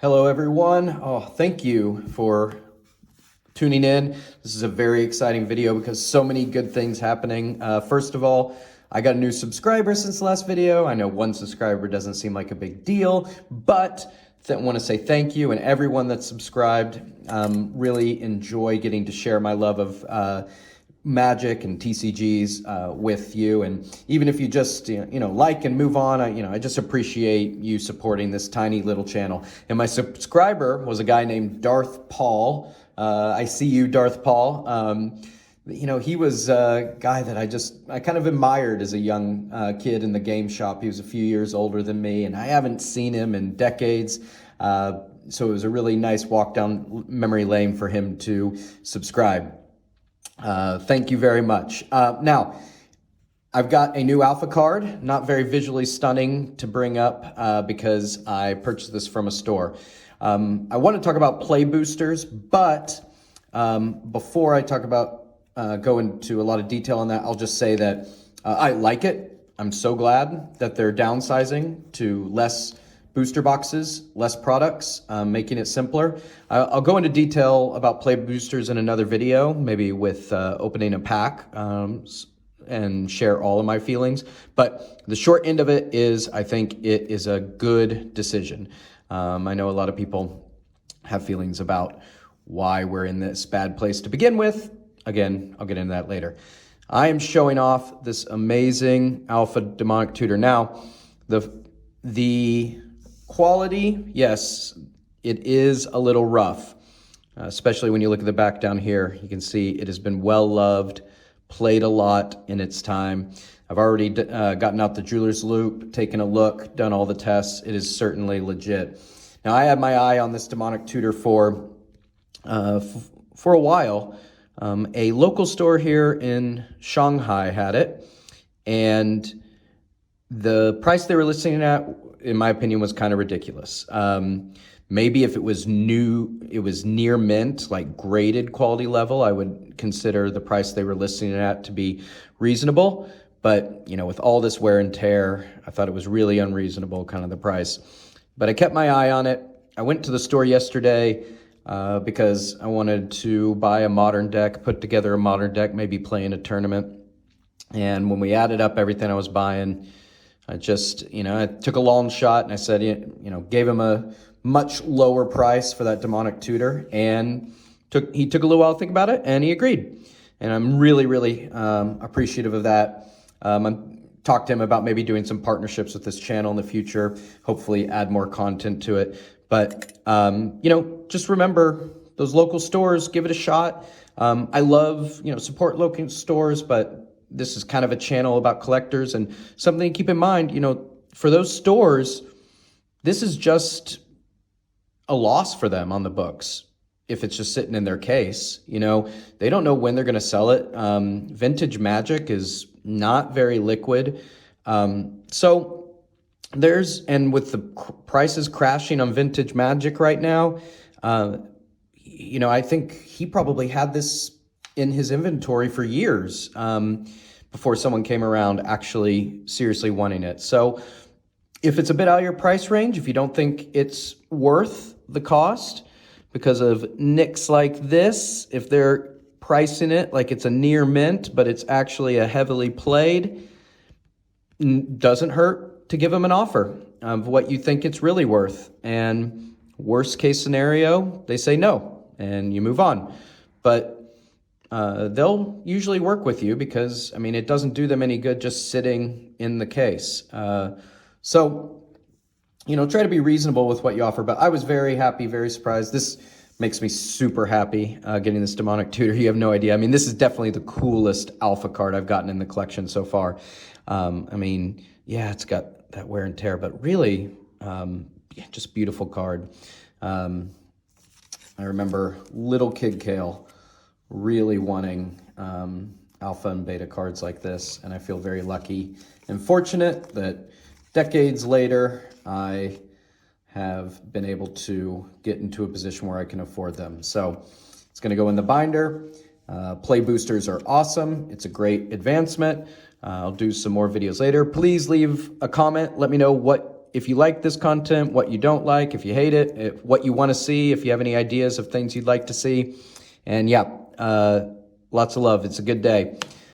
Hello, everyone. Oh, thank you for tuning in. This is a very exciting video because so many good things happening. First of all, I got a new subscriber since the last video. I know one subscriber doesn't seem like a big deal, but I want to say thank you and everyone that's subscribed. Really enjoy getting to share my love of Magic and TCGs with you, and even if you just like and move on, I just appreciate you supporting this tiny little channel. And my subscriber was a guy named Darth Paul. I see you, Darth Paul. He was a guy that I kind of admired as a young kid in the game shop. He was a few years older than me, and I haven't seen him in decades. So it was a really nice walk down memory lane for him to subscribe. Thank you very much. Now, I've got a new alpha card, not very visually stunning to bring up because I purchased this from a store. I want to talk about play boosters, but before I talk about go into a lot of detail on that, I'll just say that I like it. I'm so glad that they're downsizing to less booster boxes, less products, making it simpler. I'll go into detail about play boosters in another video, maybe with opening a pack and share all of my feelings. But the short end of it is I think it is a good decision. I know a lot of people have feelings about why we're in this bad place to begin with. Again, I'll get into that later. I am showing off this amazing Alpha Demonic Tutor. Now, the quality, yes, it is a little rough, especially when you look at the back down here. You can see it has been well loved, played a lot in its time. I've already gotten out the jeweler's loop, taken a look, done all the tests. It is certainly legit. Now, I had my eye on this Demonic Tutor for a while. A local store here in Shanghai had it, and the price they were listing it at, in my opinion, was kind of ridiculous. Maybe if it was new, it was near mint, like graded quality level, I would consider the price they were listing it at to be reasonable. But, with all this wear and tear, I thought it was really unreasonable, kind of the price. But I kept my eye on it. I went to the store yesterday because I wanted to buy a modern deck, put together a modern deck, maybe play in a tournament. And when we added up everything I was buying, I just, I took a long shot and I said, gave him a much lower price for that Demonic Tutor, and he took a little while to think about it, and he agreed. And I'm really, really appreciative of that. I talked to him about maybe doing some partnerships with this channel in the future, hopefully add more content to it. But, just remember those local stores, give it a shot. I love, support local stores, but this is kind of a channel about collectors, and something to keep in mind, for those stores, this is just a loss for them on the books if it's just sitting in their case. They don't know when they're going to sell it. Vintage Magic is not very liquid. And with the prices crashing on Vintage Magic right now, I think he probably had this in his inventory for years before someone came around actually seriously wanting it. So if it's a bit out of your price range, if you don't think it's worth the cost because of nicks like this, if they're pricing it like it's a near mint, but it's actually a heavily played, doesn't hurt to give them an offer of what you think it's really worth. And worst case scenario, they say no and you move on. But they'll usually work with you because, it doesn't do them any good just sitting in the case. So, try to be reasonable with what you offer. But I was very happy, very surprised. This makes me super happy getting this Demonic Tutor. You have no idea. This is definitely the coolest alpha card I've gotten in the collection so far. Yeah, it's got that wear and tear, but really, just beautiful card. I remember little kid Kale really wanting alpha and beta cards like this, and I feel very lucky and fortunate that decades later I have been able to get into a position where I can afford them. So it's going to go in the binder. Play boosters are awesome. It's a great advancement. I'll do some more videos later. Please leave a comment. Let me know what if you like this content, what you don't like, if you hate it, what you want to see, if you have any ideas of things you'd like to see. And yeah, lots of love. It's a good day.